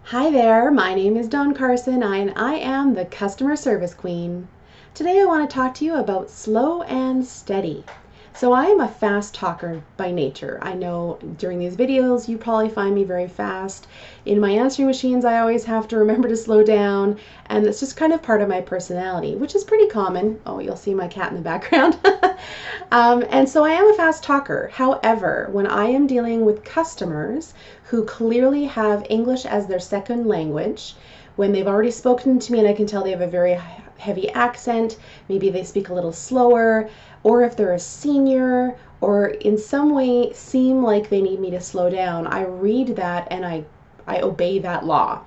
Hi there, my name is Dawn Carson and I am the Customer Service Queen. Today I want to talk to you about slow and steady. So I am a fast talker by nature. I know during these videos you probably find me very fast. In my answering machines I always have to remember to slow down, and it's just kind of part of my personality, which is pretty common. Oh, you'll see my cat in the background. And so I am a fast talker. However, when I am dealing with customers who clearly have English as their second language, when they've already spoken to me and I can tell they have a very heavy accent, maybe they speak a little slower, or if they're a senior or in some way seem like they need me to slow down, I read that and I obey that law.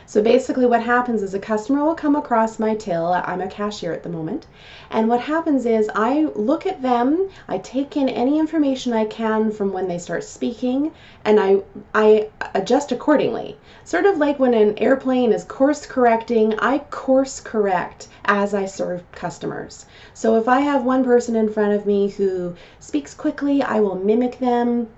So basically what happens is a customer will come across my till. I'm a cashier at the moment. And what happens is I look at them, I take in any information I can from when they start speaking, and I adjust accordingly. Sort of like when an airplane is course correcting, I course correct as I serve customers. So if I have one person in front of me who speaks quickly, I will mimic them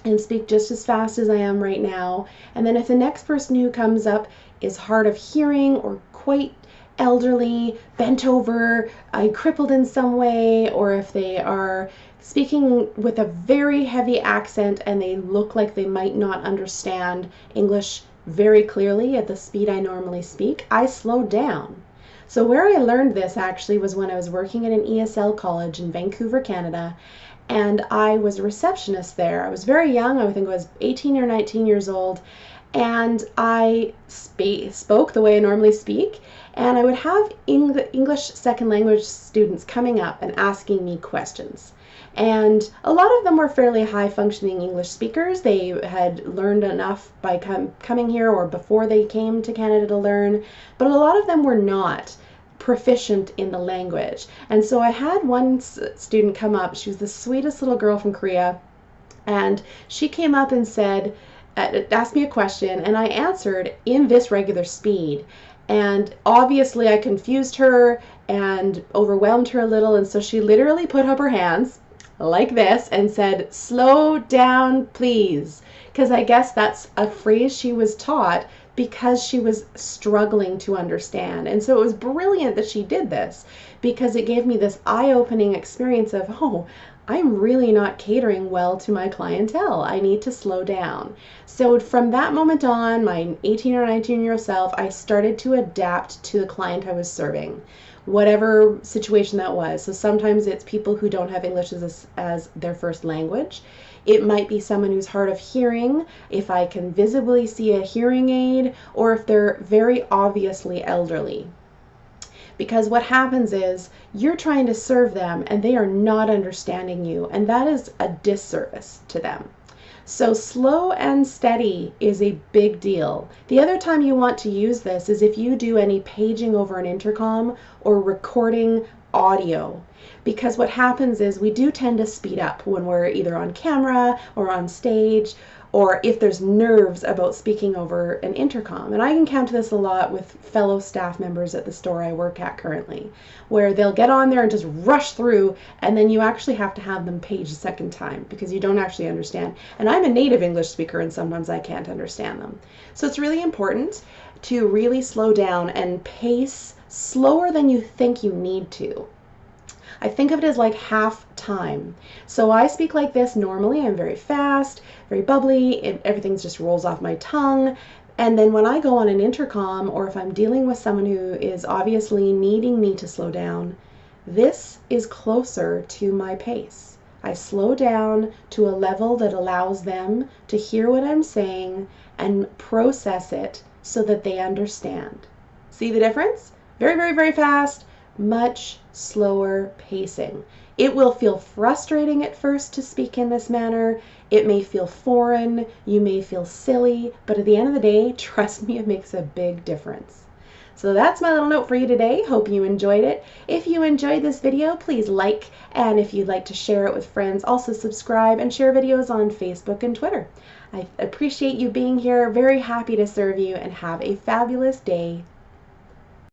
and speak just as fast as I am right now. And then if the next person who comes up is hard of hearing or quite elderly, bent over, crippled in some way, or if they are speaking with a very heavy accent and they look like they might not understand English very clearly at the speed I normally speak, I slow down. So where I learned this actually was when I was working at an ESL college in Vancouver, Canada, and I was a receptionist there. I was very young, I think I was 18 or 19 years old, and I spoke the way I normally speak, and I would have English second language students coming up and asking me questions. And a lot of them were fairly high functioning English speakers. They had learned enough by coming here or before they came to Canada to learn, but a lot of them were not proficient in the language. And so I had one student come up. She was the sweetest little girl from Korea, and she came up and said, asked me a question, and I answered in this regular speed. And obviously I confused her and overwhelmed her a little, and so she literally put up her hands like this and said, "Slow down, please," because I guess that's a phrase she was taught because she was struggling to understand. And so it was brilliant that she did this, because it gave me this eye-opening experience of, oh, I'm really not catering well to my clientele. I need to slow down. So from that moment on, my 18 or 19-year-old self, I started to adapt to the client I was serving, whatever situation that was. So sometimes it's people who don't have English as their first language. It might be someone who's hard of hearing, if I can visibly see a hearing aid, or if they're very obviously elderly. Because what happens is you're trying to serve them and they are not understanding you, and that is a disservice to them. So slow and steady is a big deal. The other time you want to use this is if you do any paging over an intercom or recording audio. Because what happens is we do tend to speed up when we're either on camera or on stage, or if there's nerves about speaking over an intercom. And I encounter this a lot with fellow staff members at the store I work at currently, where they'll get on there and just rush through, and then you actually have to have them page a second time because you don't actually understand. And I'm a native English speaker, and sometimes I can't understand them. So it's really important to really slow down and pace slower than you think you need to. I think of it as like half time. So I speak like this normally. I'm very fast, very bubbly. Everything just rolls off my tongue. And then when I go on an intercom, or if I'm dealing with someone who is obviously needing me to slow down, this is closer to my pace. I slow down to a level that allows them to hear what I'm saying and process it so that they understand. See the difference? Very, very, very fast. Much slower pacing. It will feel frustrating at first to speak in this manner. It may feel foreign, you may feel silly, but at the end of the day, trust me, it makes a big difference. So that's my little note for you today. Hope you enjoyed it. If you enjoyed this video, please like, and if you'd like to share it with friends, also subscribe and share videos on Facebook and Twitter. I appreciate you being here. Very happy to serve you, and have a fabulous day.